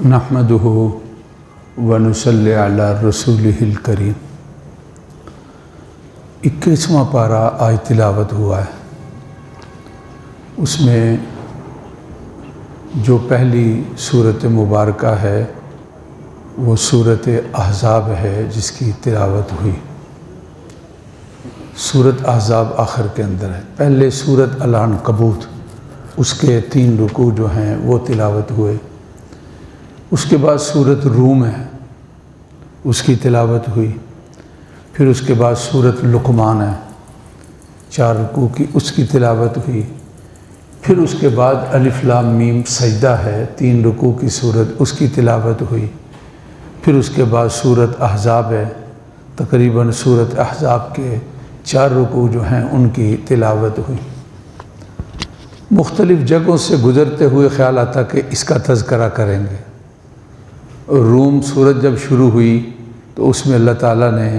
نحمدہ ونصلی علی رسولہ الکریم۔ 21واں پارہ آج تلاوت ہوا ہے۔ اس میں جو پہلی صورت مبارکہ ہے وہ صورت احزاب ہے جس کی تلاوت ہوئی۔ صورت احزاب آخر کے اندر ہے۔ پہلے صورت العنکبوت، اس کے 3 رکوع جو ہیں وہ تلاوت ہوئے۔ اس کے بعد صورت روم ہے، اس کی تلاوت ہوئی۔ پھر اس کے بعد صورت لقمان ہے، 4 رکوع کی، اس کی تلاوت ہوئی۔ پھر اس کے بعد الف لام میم سجدہ ہے، 3 رکوع کی صورت، اس کی تلاوت ہوئی۔ پھر اس کے بعد صورت احزاب ہے، تقریباً صورت احزاب کے 4 رکوع جو ہیں ان کی تلاوت ہوئی۔ مختلف جگہوں سے گزرتے ہوئے خیال آتا کہ اس کا تذکرہ کریں گے۔ روم صورت جب شروع ہوئی تو اس میں اللہ تعالیٰ نے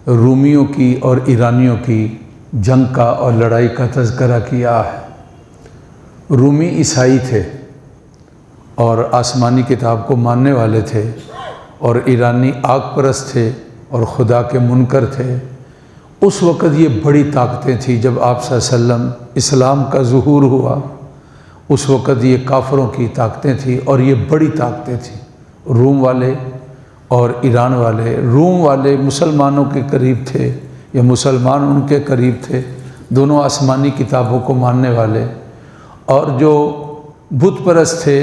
رومیوں کی اور ایرانیوں کی جنگ کا اور لڑائی کا تذکرہ کیا ہے۔ رومی عیسائی تھے اور آسمانی کتاب کو ماننے والے تھے، اور ایرانی آگ پرست تھے اور خدا کے منکر تھے۔ اس وقت یہ بڑی طاقتیں تھیں۔ جب آپ صلی اللہ علیہ وسلم اسلام کا ظہور ہوا اس وقت یہ کافروں کی طاقتیں تھیں، اور یہ بڑی طاقتیں تھیں۔ روم والے اور ایران والے، روم والے مسلمانوں کے قریب تھے یا مسلمان ان کے قریب تھے، دونوں آسمانی کتابوں کو ماننے والے، اور جو بت پرست تھے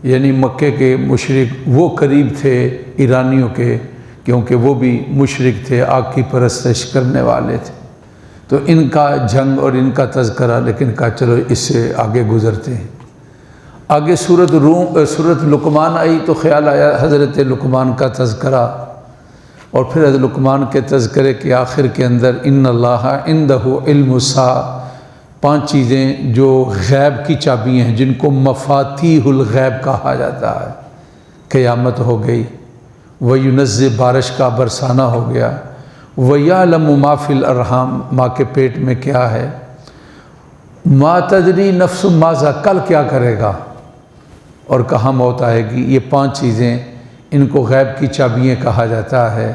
یعنی مکے کے مشرک، وہ قریب تھے ایرانیوں کے، کیونکہ وہ بھی مشرک تھے، آگ کی پرستش کرنے والے تھے۔ تو ان کا جنگ اور ان کا تذکرہ، لیکن کہا چلو اس سے آگے گزرتے ہیں۔ آگے صورت لقمان آئی تو خیال آیا حضرت لقمان کا تذکرہ، اور پھر حضرت لقمان کے تذکرے کے آخر کے اندر ان اللہ عندہ علم الساعہ، 5 چیزیں جو غیب کی چابیاں ہیں، جن کو مفاتیح الغیب کہا جاتا ہے۔ قیامت ہو گئی، وَيُنَزِّلُ، بارش کا برسانہ ہو گیا، وَيَعْلَمُ مَا فِي الْأَرْحَامِ، ماں کے پیٹ میں کیا ہے، مَا تَدْرِي نَفْسٌ مَاذَا، کل کیا کرے گا اور کہاں موت آئے گی۔ یہ 5 چیزیں، ان کو غیب کی چابیاں کہا جاتا ہے۔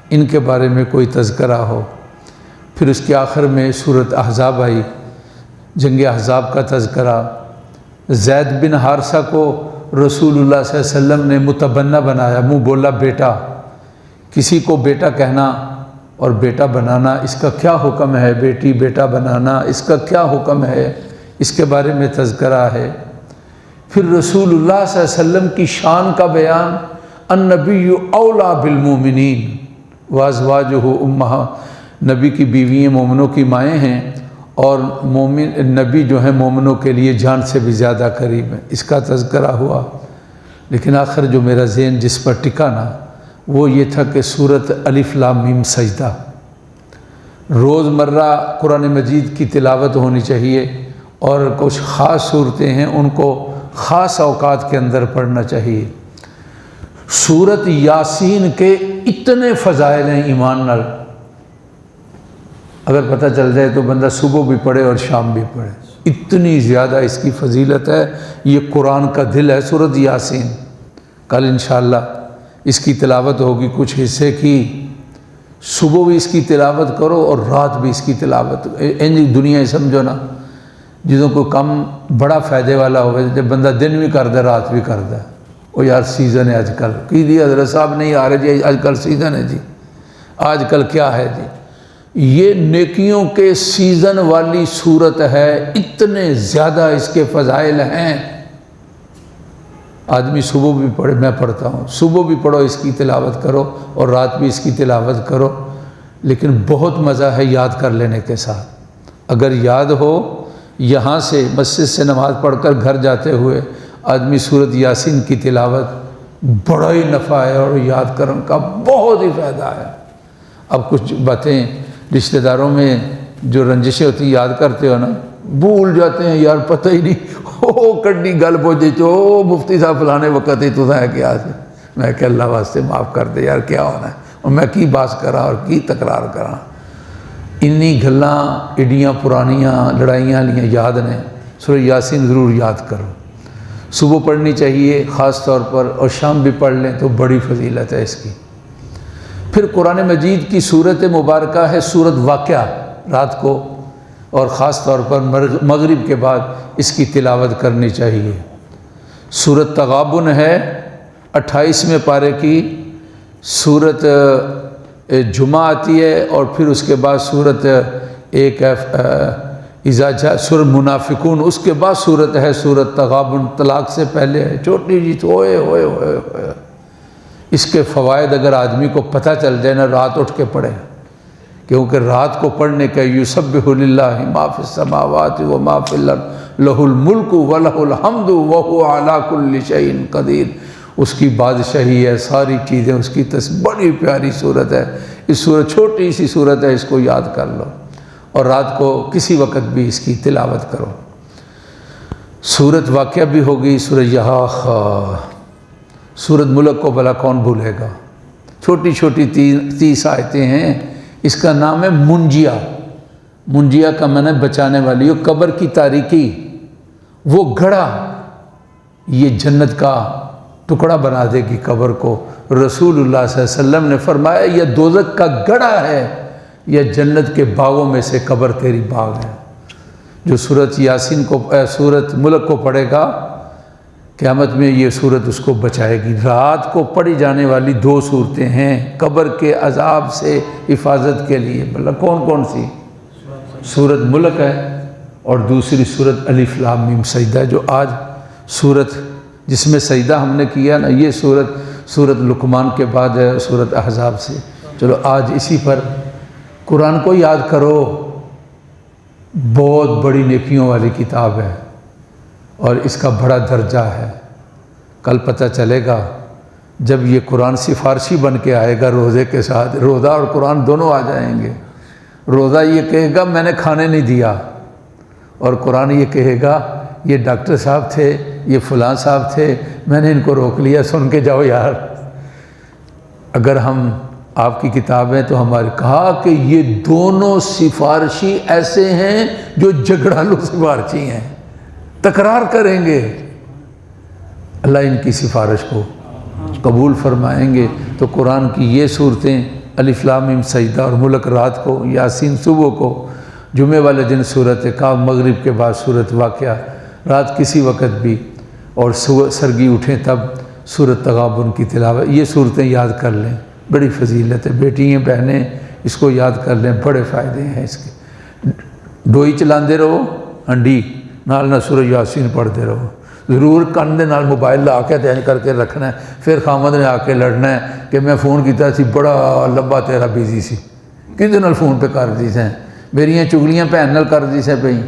ان کے بارے میں کوئی تذکرہ ہو۔ پھر اس کے آخر میں صورت احزاب آئی، جنگ احزاب کا تذکرہ۔ زید بن حارثہ کو رسول اللہ صلی اللہ علیہ وسلم نے متبنہ بنایا، منہ بولا بیٹا۔ کسی کو بیٹا کہنا اور بیٹا بنانا، اس کا کیا حکم ہے، بیٹی بیٹا بنانا اس کا کیا حکم ہے، اس کے بارے میں تذکرہ ہے۔ پھر رسول اللہ صلی اللہ علیہ وسلم کی شان کا بیان، النبی اولا بالمومنین وازواجہ امہات، نبی کی بیوییں مومنوں کی مائیں ہیں، اور نبی جو ہیں مومنوں کے لیے جان سے بھی زیادہ قریب ہیں، اس کا تذکرہ ہوا۔ لیکن آخر جو میرا ذہن جس پر ٹکا نا وہ یہ تھا کہ سورت الف لام میم سجدہ روزمرہ قرآن مجید کی تلاوت ہونی چاہیے، اور کچھ خاص صورتیں ہیں ان کو خاص اوقات کے اندر پڑھنا چاہیے۔ سورت یاسین کے اتنے فضائل ہیں ایمان نال، اگر پتہ چل جائے تو بندہ صبح بھی پڑھے اور شام بھی پڑھے، اتنی زیادہ اس کی فضیلت ہے۔ یہ قرآن کا دل ہے سورت یاسین۔ کل انشاءاللہ اس کی تلاوت ہوگی، کچھ حصے کی، صبح بھی اس کی تلاوت کرو اور رات بھی اس کی تلاوت۔ دنیا سمجھو نا، جدوں کو کم بڑا فائدے والا ہوئے، جب بندہ دن بھی کردا رات بھی کردا، وہ یار سیزن ہے آج کل کی دی حضرت صاحب نہیں آ رہے جی، آج کل سیزن ہے جی، آج کل کیا ہے جی، یہ نیکیوں کے سیزن والی صورت ہے، اتنے زیادہ اس کے فضائل ہیں۔ آدمی صبح بھی پڑھے، میں پڑھتا ہوں، صبح بھی پڑھو اس کی تلاوت کرو اور رات بھی اس کی تلاوت کرو، لیکن بہت مزہ ہے یاد کر لینے کے ساتھ۔ اگر یاد ہو، یہاں سے مسجد سے نماز پڑھ کر گھر جاتے ہوئے آدمی سورت یاسین کی تلاوت، بڑا ہی نفع ہے اور یاد کرنے کا بہت ہی فائدہ ہے۔ اب کچھ باتیں رشتہ داروں میں جو رنجشیں ہوتی یاد کرتے ہو نا، بھول جاتے ہیں یار، پتہ ہی نہیں، کڈی گل پہنچے تو مفتی صاحب فلانے وقت ہی تو ہے کیا سے، میں کہ اللہ واسطے معاف کر دے یار، کیا ہونا ہے، اور میں کی باس کرا اور کی تکرار کرا۔ انی گلاں ایڈیاں پرانیاں لڑائیاں لیاں یاد نے، سورہ یاسین ضرور یاد کرو۔ صبح پڑھنی چاہیے خاص طور پر، اور شام بھی پڑھ لیں تو بڑی فضیلت ہے اس کی۔ پھر قرآن مجید کی صورت مبارکہ ہے صورت واقعہ، رات کو اور خاص طور پر مغرب کے بعد اس کی تلاوت کرنی چاہیے۔ صورت تغابن ہے 28ویں پارے کی، صورت جمعہ آتی ہے، اور پھر اس کے بعد صورت ایک سورۃ منافقون، اس کے بعد صورت ہے صورت تغابن، طلاق سے پہلے ہے، چھوٹی جی تو ہوئے اس کے فوائد اگر آدمی کو پتہ چل جائے نا، رات اٹھ کے پڑھے، کیونکہ رات کو پڑھنے کا یسبح للہ ما فی السماوات و ما فی الارض لہ الملک و لہ الحمد وہو علی کل شیء قدیر، اس کی بادشاہی ہے، ساری چیزیں اس کی بڑی پیاری صورت ہے۔ اس صورت چھوٹی سی صورت ہے، اس کو یاد کر لو اور رات کو کسی وقت بھی اس کی تلاوت کرو۔ صورت واقعہ بھی ہوگی، سورہ یحاخا، سورت ملک کو بھلا کون بھولے گا، چھوٹی چھوٹی 30 آیتیں ہیں۔ اس کا نام ہے منجیہ، منجیہ کا معنی بچانے والی، قبر کی تاریکی، وہ گڑھا یہ جنت کا ٹکڑا بنا دے گی قبر کو۔ رسول اللہ صلی اللہ علیہ وسلم نے فرمایا یہ دوزخ کا گڑھا ہے، یہ جنت کے باغوں میں سے قبر تیری باغ ہے۔ جو سورت یاسین کو سورت ملک کو پڑھے گا قیامت میں یہ سورت اس کو بچائے گی۔ رات کو پڑھی جانے والی 2 صورتیں ہیں قبر کے عذاب سے حفاظت کے لیے، بھلا کون کون سی؟ سورت ملک ہے، اور دوسری سورت الف لام میم سجدہ، جو آج سورت جس میں سجدہ ہم نے کیا نا، یہ سورت لقمان کے بعد ہے سورت احزاب سے۔ چلو آج اسی پر قرآن کو یاد کرو، بہت بڑی نیکیوں والی کتاب ہے اور اس کا بڑا درجہ ہے۔ کل پتہ چلے گا جب یہ قرآن سفارشی بن کے آئے گا روزے کے ساتھ، روزہ اور قرآن دونوں آ جائیں گے۔ روزہ یہ کہے گا میں نے کھانے نہیں دیا، اور قرآن یہ کہے گا یہ ڈاکٹر صاحب تھے، یہ فلاں صاحب تھے، میں نے ان کو روک لیا، سن کے جاؤ یار۔ اگر ہم آپ کی کتاب ہے تو ہمارے کہا کہ یہ دونوں سفارشی ایسے ہیں جو جھگڑالو سفارشی ہیں، تکرار کریں گے، اللہ ان کی سفارش کو قبول فرمائیں گے۔ تو قرآن کی یہ صورتیں الف لام میم سجدہ اور ملک رات کو، یاسین صبح کو، جمعے والے دن صورت کاف، مغرب کے بعد صورت واقعہ، رات کسی وقت بھی، اور سرگی اٹھیں تب صورت تغابن کی تلاوت، یہ صورتیں یاد کر لیں، بڑی فضیلت ہے۔ بیٹیاں بہنیں اس کو یاد کر لیں، بڑے فائدے ہیں اس کے۔ ڈوئی چلاندے رہو، ہنڈی نال نہ سورہ یاسین پڑھتے رہو، ضرور کن دے نال موبائل لا کے تین کر کے رکھنا ہے، پھر خامد نے آ کے لڑنا ہے کہ میں فون کیتا سی بڑا لمبا تیرا بیزی سی، کدے نال فون پہ کر دی سیں، میریاں چگلیاں بھن نال کر دی سیں پئی،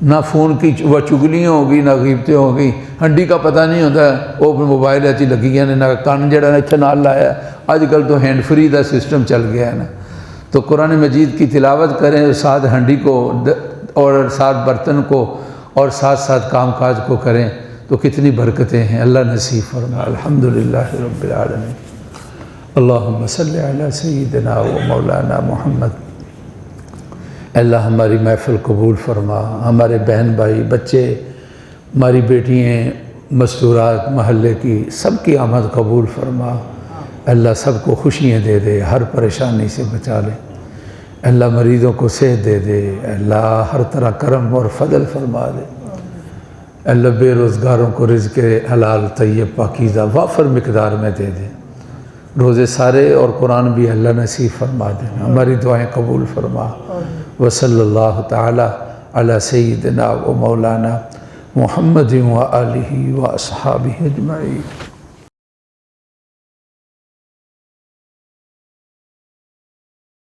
نہ فون کی وہ چگلیاں ہوگی نہ غیبتیں ہوگی، ہنڈی کا پتہ نہیں ہوتا، وہ موبائل ایسی لگی ہیں نہ کن جڑا اتنے نال لایا۔ آج کل تو ہینڈ فری دا سسٹم چل گیا ہے نا، تو قرآن مجید کی تلاوت کریں، ساتھ ہنڈی کو اور ساتھ برتن کو اور ساتھ ساتھ کام کاج کو کریں تو کتنی برکتیں ہیں، اللہ نصیب فرما۔ الحمدللہ رب العالمین، اللہم صلی علی سیدنا و مولانا محمد۔ اللہ ہماری محفل قبول فرما، ہمارے بہن بھائی بچے، ہماری بیٹیاں مستورات محلے کی سب کی آمد قبول فرما، اللہ سب کو خوشیاں دے دے، ہر پریشانی سے بچا لے، اللہ مریضوں کو صحت دے دے، اللہ ہر طرح کرم اور فضل فرما دے، اللہ بے روزگاروں کو رزق حلال طیب پاکیزہ وافر مقدار میں دے دے، روزے سارے اور قرآن بھی اللہ نصیب فرما دے، ہماری دعائیں قبول فرما۔ وصلی اللہ تعالی علی سیدنا و مولانا محمد و آلہ و اصحابہ اجمعین۔